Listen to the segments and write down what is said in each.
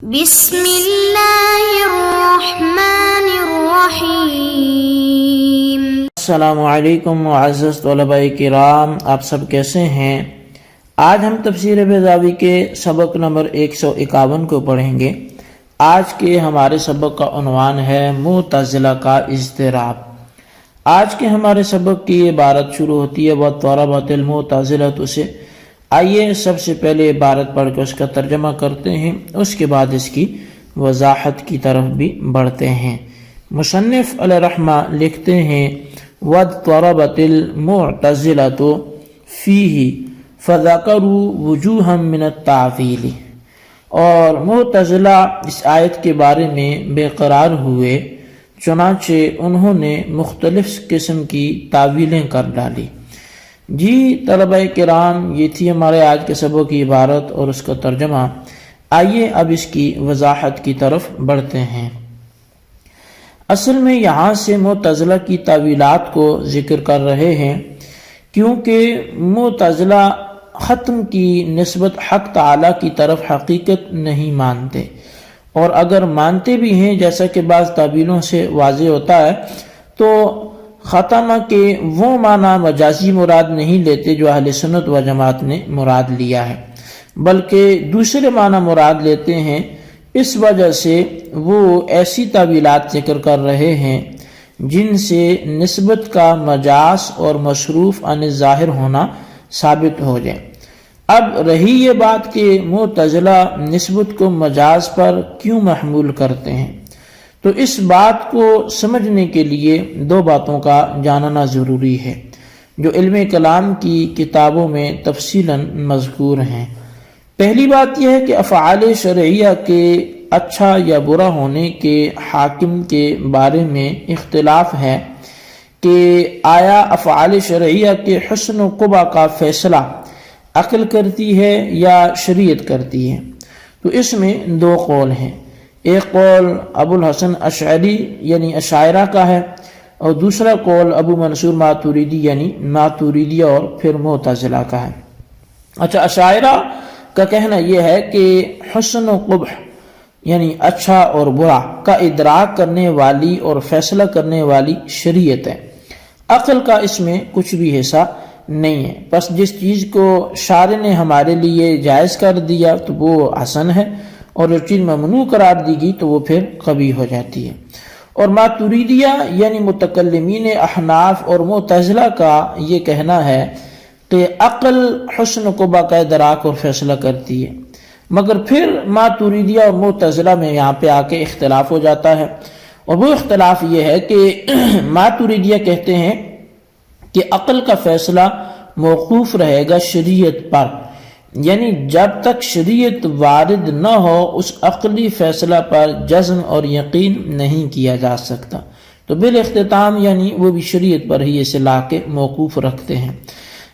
بسم اللہ الرحمن الرحیم۔ السلام علیکم معزز طلباء کرام، آپ سب کیسے ہیں؟ آج ہم تفسیر بیضاوی کے سبق نمبر 151 کو پڑھیں گے۔ آج کے ہمارے سبق کا عنوان ہے معتزلہ کا اضطراب۔ آج کے ہمارے سبق کی عبارت شروع ہوتی ہے وَاضْطَرَبَتِ الْمُعْتَزِلَةُ سے۔ آئیے سب سے پہلے عبارت پڑھ کے اس کا ترجمہ کرتے ہیں، اس کے بعد اس کی وضاحت کی طرف بھی بڑھتے ہیں۔ مصنف علیہ رحمہ لکھتے ہیں وَاضْطَرَبَتِ الْمُعْتَزِلَةُ فِيهِ فَذَكَرُوا وُجُوهًا مِنَ التَّعْوِيلِ، اور معتزلہ اس آیت کے بارے میں بے قرار ہوئے، چنانچہ انہوں نے مختلف قسم کی تعویلیں کر ڈالی۔ جی طلبہ کرام، یہ تھی ہمارے آج کے سبق کی عبارت اور اس کا ترجمہ۔ آئیے اب اس کی وضاحت کی طرف بڑھتے ہیں۔ اصل میں یہاں سے معتزلہ کی تعویلات کو ذکر کر رہے ہیں، کیونکہ معتزلہ ختم کی نسبت حق تعالی کی طرف حقیقت نہیں مانتے، اور اگر مانتے بھی ہیں جیسا کہ بعض تعویلوں سے واضح ہوتا ہے تو ختمہ کے وہ معنی مجازی مراد نہیں لیتے جو اہل سنت و جماعت نے مراد لیا ہے، بلکہ دوسرے معنی مراد لیتے ہیں۔ اس وجہ سے وہ ایسی تعویلات ذکر کر رہے ہیں جن سے نسبت کا مجاز اور مصروف عن ظاہر ہونا ثابت ہو جائے۔ اب رہی یہ بات کہ معتزلہ نسبت کو مجاز پر کیوں محمول کرتے ہیں، تو اس بات کو سمجھنے کے لیے دو باتوں کا جاننا ضروری ہے جو علم کلام کی کتابوں میں تفصیلاً مذکور ہیں۔ پہلی بات یہ ہے کہ افعال شرعیہ کے اچھا یا برا ہونے کے حاکم کے بارے میں اختلاف ہے کہ آیا افعال شرعیہ کے حسن و قبح کا فیصلہ عقل کرتی ہے یا شریعت کرتی ہے؟ تو اس میں دو قول ہیں۔ ایک قول ابو الحسن اشعری یعنی اشاعرہ کا ہے، اور دوسرا قول ابو منصور ماتوریدی یعنی ماتوریدیہ اور پھر معتزلہ کا ہے۔ اچھا، اشاعرہ کا کہنا یہ ہے کہ حسن و قبح یعنی اچھا اور برا کا ادراک کرنے والی اور فیصلہ کرنے والی شریعت ہے، عقل کا اس میں کچھ بھی حصہ نہیں ہے۔ بس جس چیز کو شارع نے ہمارے لیے جائز کر دیا تو وہ حسن ہے، اور جو چیز ممنوع قرار دی گئی تو وہ پھر قبیح ہو جاتی ہے۔ اور ماتوریدیہ یعنی متکلمین احناف اور معتزلہ کا یہ کہنا ہے کہ عقل حسن و قبح کا ادراک اور فیصلہ کرتی ہے، مگر پھر ماتوریدیہ اور معتزلہ میں یہاں پہ آ کے اختلاف ہو جاتا ہے، اور وہ اختلاف یہ ہے کہ ماتوریدیہ کہتے ہیں کہ عقل کا فیصلہ موقوف رہے گا شریعت پر، یعنی جب تک شریعت وارد نہ ہو اس عقلی فیصلہ پر جزم اور یقین نہیں کیا جا سکتا، تو بالاختتام یعنی وہ بھی شریعت پر ہی اسے لا کے موقوف رکھتے ہیں۔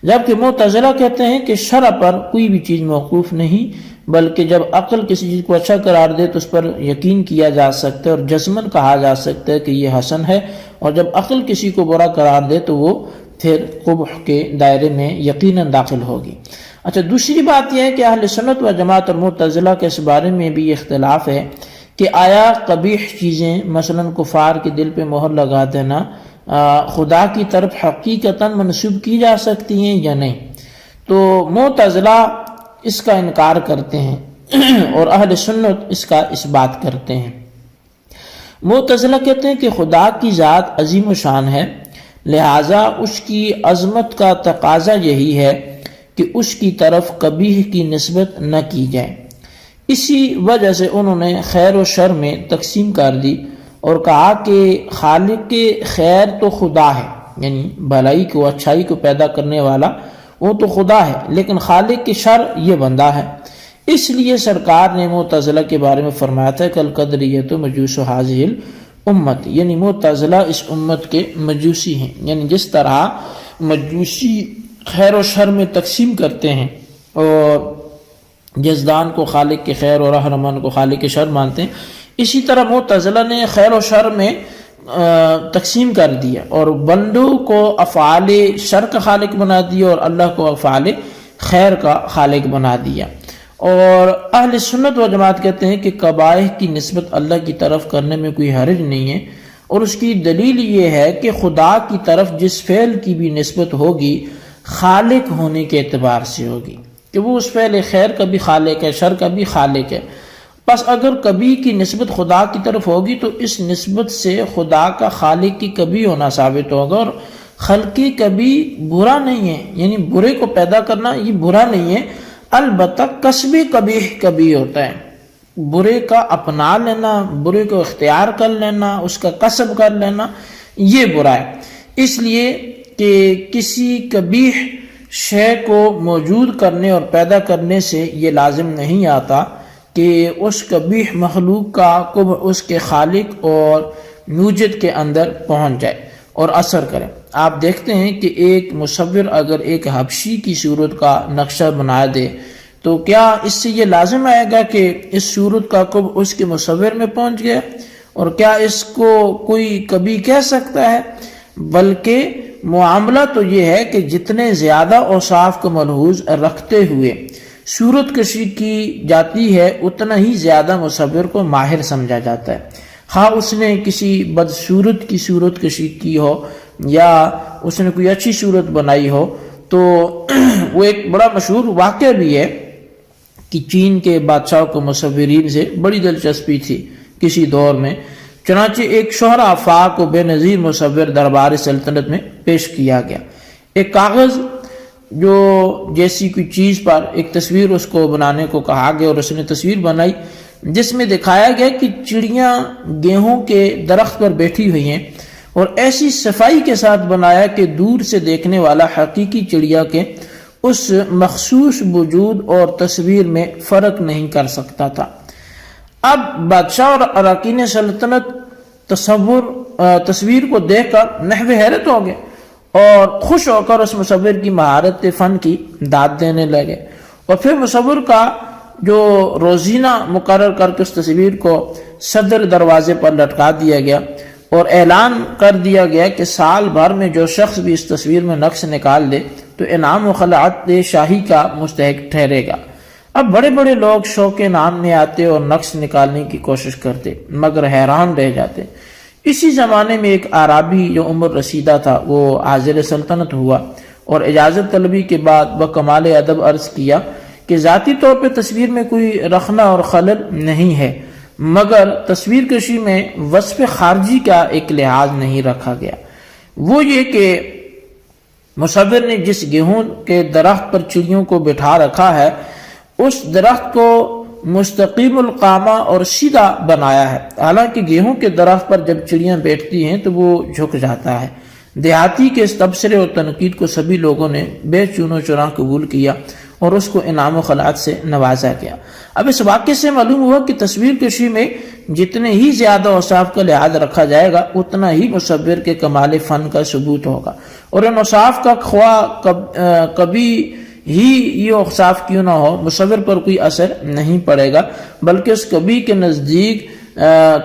جبکہ معتزلہ کہتے ہیں کہ شرع پر کوئی بھی چیز موقوف نہیں، بلکہ جب عقل کسی چیز کو اچھا قرار دے تو اس پر یقین کیا جا سکتا ہے اور جزمن کہا جا سکتا ہے کہ یہ حسن ہے، اور جب عقل کسی کو برا قرار دے تو وہ پھر قبح کے دائرے میں یقیناً داخل ہوگی۔ اچھا، دوسری بات یہ ہے کہ اہل سنت و جماعت اور معتزلہ کے اس بارے میں بھی اختلاف ہے کہ آیا قبیح چیزیں مثلا کفار کے دل پہ مہر لگا دینا خدا کی طرف حقیقتاً منسوب کی جا سکتی ہیں یا نہیں؟ تو معتزلہ اس کا انکار کرتے ہیں اور اہل سنت اس کا اثبات کرتے ہیں۔ معتزلہ کہتے ہیں کہ خدا کی ذات عظیم و شان ہے، لہٰذا اس کی عظمت کا تقاضا یہی ہے کہ اس کی طرف قبیح کی نسبت نہ کی جائے۔ اسی وجہ سے انہوں نے خیر و شر میں تقسیم کر دی اور کہا کہ خالق خیر تو خدا ہے، یعنی بھلائی کو اچھائی کو پیدا کرنے والا وہ تو خدا ہے، لیکن خالق کی شر یہ بندہ ہے۔ اس لیے سرکار نے معتزلہ کے بارے میں فرمایا تھا کہ القدریۃ مجوس ھذہ الامت، یعنی معتزلہ اس امت کے مجوسی ہیں، یعنی جس طرح مجوسی خیر و شر میں تقسیم کرتے ہیں اور جزدان کو خالق کے خیر اور رحمان کو خالق کے شر مانتے ہیں، اسی طرح معتزلہ نے خیر و شر میں تقسیم کر دیا اور بندوں کو افعال شر کا خالق بنا دیا اور اللہ کو افعال خیر کا خالق بنا دیا۔ اور اہل سنت و جماعت کہتے ہیں کہ قبائح کی نسبت اللہ کی طرف کرنے میں کوئی حرج نہیں ہے، اور اس کی دلیل یہ ہے کہ خدا کی طرف جس فعل کی بھی نسبت ہوگی خالق ہونے کے اعتبار سے ہوگی، کہ وہ اس فعل خیر کا بھی خالق ہے، شر کا بھی خالق ہے۔ بس اگر کبھی کی نسبت خدا کی طرف ہوگی تو اس نسبت سے خدا کا خالق کی کبھی ہونا ثابت ہوگا، اور خلقی کبھی برا نہیں ہے، یعنی برے کو پیدا کرنا یہ برا نہیں ہے، البتہ کسبی قبیح کبھی ہوتا ہے، برے کا اپنا لینا، برے کو اختیار کر لینا، اس کا کسب کر لینا، یہ برا ہے۔ اس لیے کہ کسی قبیح شے کو موجود کرنے اور پیدا کرنے سے یہ لازم نہیں آتا کہ اس قبیح مخلوق کا قبح اس کے خالق اور موجد کے اندر پہنچ جائے اور اثر کرے۔ آپ دیکھتے ہیں کہ ایک مصور اگر ایک حبشی کی صورت کا نقشہ بنا دے تو کیا اس سے یہ لازم آئے گا کہ اس صورت کا قبح اس کے مصور میں پہنچ گیا، اور کیا اس کو کوئی کبھی کہہ سکتا ہے؟ بلکہ معاملہ تو یہ ہے کہ جتنے زیادہ اوصاف کو ملحوظ رکھتے ہوئے صورت کشی کی جاتی ہے اتنا ہی زیادہ مصور کو ماہر سمجھا جاتا ہے، ہاں اس نے کسی بدصورت کی صورت کشی کی ہو یا اس نے کوئی اچھی صورت بنائی ہو۔ تو وہ ایک بڑا مشہور واقعہ بھی ہے کہ چین کے بادشاہوں کو مصورین سے بڑی دلچسپی تھی کسی دور میں، چنانچہ ایک شہرہ آفاق و بے نظیر مصور دربار سلطنت میں پیش کیا گیا۔ ایک کاغذ جو جیسی کوئی چیز پر ایک تصویر اس کو بنانے کو کہا گیا، اور اس نے تصویر بنائی جس میں دکھایا گیا کہ چڑیاں گیہوں کے درخت پر بیٹھی ہوئی ہیں، اور ایسی صفائی کے ساتھ بنایا کہ دور سے دیکھنے والا حقیقی چڑیا کے اس مخصوص وجود اور تصویر میں فرق نہیں کر سکتا تھا۔ اب بادشاہ اور اراکین سلطنت تصویر کو دیکھ کر نحو حیرت ہو گئے اور خوش ہو کر اس مصور کی مہارت فن کی داد دینے لگے، اور پھر مصور کا جو روزینہ مقرر کر کے اس تصویر کو صدر دروازے پر لٹکا دیا گیا، اور اعلان کر دیا گیا کہ سال بھر میں جو شخص بھی اس تصویر میں نقش نکال دے تو انعام و خلعت شاہی کا مستحق ٹھہرے گا۔ اب بڑے بڑے لوگ شوق انعام میں آتے اور نقش نکالنے کی کوشش کرتے، مگر حیران رہ جاتے۔ اسی زمانے میں ایک اعرابی جو عمر رسیدہ تھا وہ حاضر سلطنت ہوا، اور اجازت طلبی کے بعد بکمال ادب عرض کیا کہ ذاتی طور پہ تصویر میں کوئی رخنہ اور خلل نہیں ہے، مگر تصویر کشی میں وصف خارجی کا ایک لحاظ نہیں رکھا گیا، وہ یہ کہ مصور نے جس گیہوں کے درخت پر چڑیوں کو بٹھا رکھا ہے اس درخت کو مستقیم القامہ اور سیدھا بنایا ہے، حالانکہ گیہوں کے درخت پر جب چڑیاں بیٹھتی ہیں تو وہ جھک جاتا ہے۔ دیہاتی کے اس تبصرے اور تنقید کو سبھی لوگوں نے بے چون و چراں قبول کیا اور اس کو انعام و خلعت سے نوازا گیا۔ اب اس واقعے سے معلوم ہوا کہ تصویر کشی میں جتنے ہی زیادہ اوصاف کا لحاظ رکھا جائے گا اتنا ہی مصور کے کمال فن کا ثبوت ہوگا، اور ان اوصاف کا خواہ کبھی ہی یہ اوصاف کیوں نہ ہو مصور پر کوئی اثر نہیں پڑے گا، بلکہ اس کبھی کے نزدیک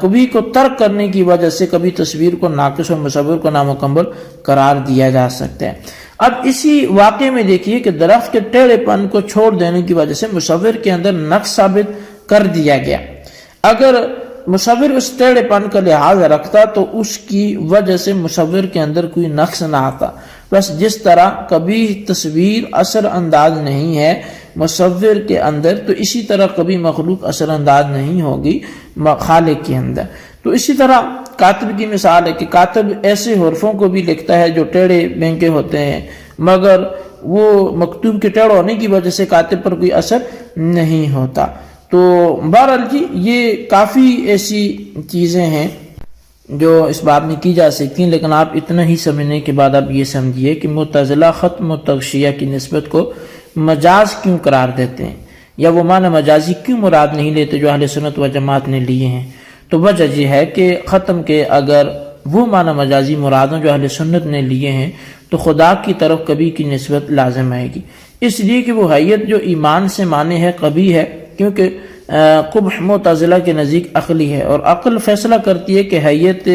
کبھی کو ترک کرنے کی وجہ سے کبھی تصویر کو ناقص اور مصور کو نامکمل قرار دیا جا سکتا ہے۔ اب اسی واقعے میں دیکھیے کہ درخت کے ٹیڑھے پن کو چھوڑ دینے کی وجہ سے مصور کے اندر نقص ثابت کر دیا گیا۔ اگر مصور اس ٹیڑھے پن کا لحاظ رکھتا تو اس کی وجہ سے مصور کے اندر کوئی نقص نہ آتا، بس جس طرح کبھی تصویر اثر انداز نہیں ہے مصور کے اندر تو اسی طرح کبھی مخلوق اثر انداز نہیں ہوگی خالق کے اندر۔ تو اسی طرح کاتب کی مثال ہے کہ کاتب ایسے حرفوں کو بھی لکھتا ہے جو ٹیڑھے بینکے ہوتے ہیں، مگر وہ مکتوب کے ٹیڑھ ہونے کی وجہ سے کاتب پر کوئی اثر نہیں ہوتا۔ تو بہرحال جی یہ کافی ایسی چیزیں ہیں جو اس باب میں کی جا سکتی ہیں، لیکن آپ اتنا ہی سمجھنے کے بعد آپ یہ سمجھیے کہ معتزلہ ختم و تغشیہ کی نسبت کو مجاز کیوں قرار دیتے ہیں، یا وہ معنی مجازی کیوں مراد نہیں لیتے جو اہل سنت و جماعت نے لیے ہیں۔ تو وجہ یہ ہے کہ ختم کے اگر وہ معنی مجازی مرادوں جو اہل سنت نے لیے ہیں تو خدا کی طرف کبھی کی نسبت لازم آئے گی، اس لیے کہ وہ حیت جو ایمان سے مانے ہے کبھی ہے، کیونکہ قبح معتزلہ کے نزدیک عقلی ہے، اور عقل فیصلہ کرتی ہے کہ حیت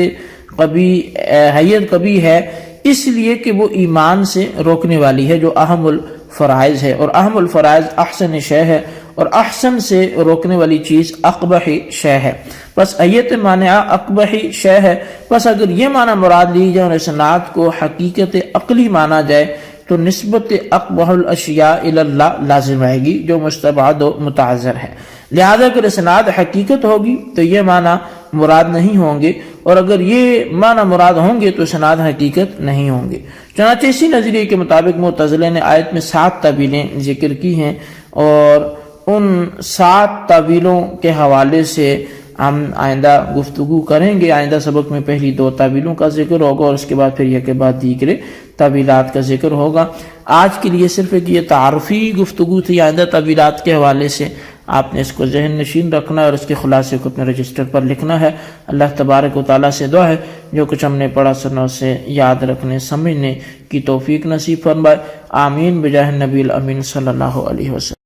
کبھی ہے، اس لیے کہ وہ ایمان سے روکنے والی ہے جو اہم الفرائض ہے، اور اہم الفرائض احسن شے ہے، اور احسن سے روکنے والی چیز اقبح شے ہے. بس ایت مانعہ اقبح شے ہے. بس اگر یہ معنی مراد لی جائے اور اسناد کو حقیقت عقلی مانا جائے تو نسبت اقبح الاشیاء الی اللہ لازم آئے گی جو مستبعد و متعذر ہے. لہذا اگر اسناد حقیقت ہوگی تو یہ معنی مراد نہیں ہوں گے، اور اگر یہ معنی مراد ہوں گے تو اسناد حقیقت نہیں ہوں گے. چنانچہ اسی نظریے کے مطابق معتزلہ نے آیت میں 7 تعبیریں ذکر کی ہیں، اور ان 7 تعبیروں کے حوالے سے ہم آئندہ گفتگو کریں گے. آئندہ سبق میں پہلی 2 تعبیروں کا ذکر ہوگا اور اس کے بعد پھر یہ کے بعد دیگر تعبیرات کا ذکر ہوگا. آج کے لیے صرف ایک یہ تعارفی گفتگو تھی آئندہ تعبیرات کے حوالے سے. آپ نے اس کو ذہن نشین رکھنا ہے اور اس کے خلاصے کو اپنے رجسٹر پر لکھنا ہے. اللہ تبارک و تعالیٰ سے دعا ہے جو کچھ ہم نے پڑھا سنا اسے یاد رکھنے سمجھنے کی توفیق نصیب فرمائے. آمین بجاہ نبی الامین صلی اللہ علیہ وسلم.